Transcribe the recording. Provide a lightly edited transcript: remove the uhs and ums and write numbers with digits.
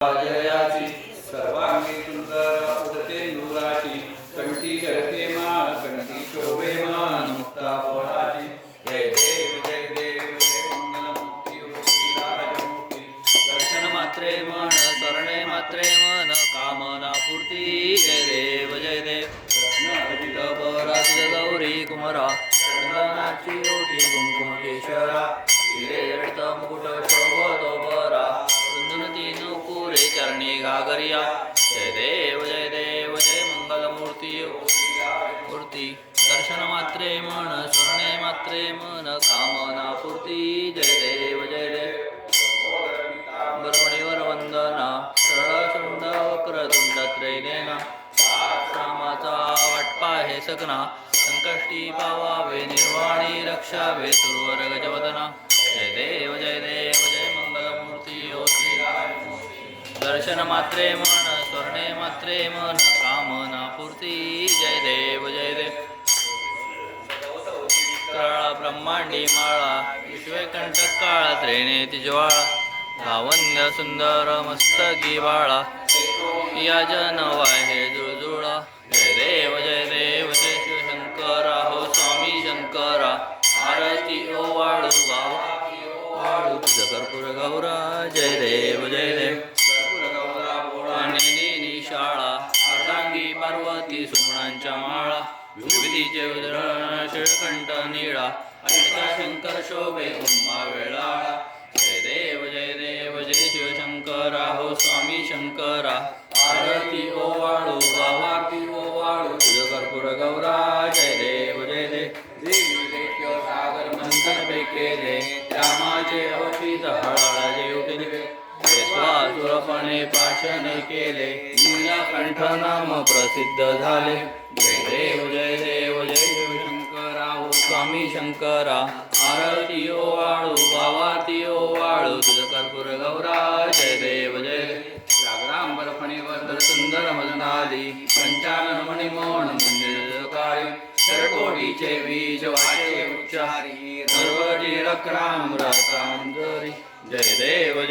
जयाची सर्वांगी सुंदर उदते नूराची कंठी जळते मान कंठी शोभे मान मुक्ता पोळाची जय देव जय देव जय मंगलमूर्ती श्रीराजमूर्ती दर्शन मात्रे मन करणे मात्रे मन कामना पूर्ती जय देव जय देव पराज गौरी कुमरा चंदनाची ओटी कुंकुम केशरा हिरे जडित मुकुट शोभतो बरा नुपुरे चरणी घागरिया जय देव जय मंगलमूर्ती मूर्ती दर्शन मात्रे मन स्मरणे मात्रे मन कामना पूर्ती जय देव गरुडीवर वंदना सरळ सुंद वक्रतुंड त्रैनेना श्रामाचा वाटपा हे सकना संकष्टी पावावे निर्वाणी रक्षावे सुरवर गजवदना जय देव जय मंगलमूर्ती ओ दर्शन मात्रे मन स्वर्णे मात्रे मन कामना पूर्ती जय देव काळा ब्रह्मांडी माळा विश्वकंठक काळा त्रिनेती ज्वाळा लावण्य सुंदर मस्तकी बाळा या जन वाहे जुळजुळा जय देव जय शिवशंकरा हो स्वामी शंकरा आरती ओ वाळू वाळू तुझ कर्पूर गौरा जय देव शाळा अर्धांगी पार्वती सुमणांच्या माळा विविधीचे उदरण शिळकंठ निळा अष्टा शंकर शोभे उम्मा वेळाळा जय देव जय शिवशंकरा हो स्वामी शंकरा आरती ओ वाळू वावाती ओ वाळू तुझ कर्पूर गौरा जय देव सागर मंथन केले त्या माझे अवचित हळहळ जे उठले स्वासुरपणे पाशने केले नीलकंठ नाम प्रसिद्ध झाले जय देव जय शिवशंकरा हो स्वामी शंकरा आरती ओ वाळू वावाती ओ वाळू तुझ कर्पूर गौरा जय देव जागरांबर फणीवर सुंदर मदनादी पंचानन मणिमोहन मंदिर काळी सरकोटीचे बीज वाचे उच्चारी सर्वजी रक्राम रातांजरी जय देव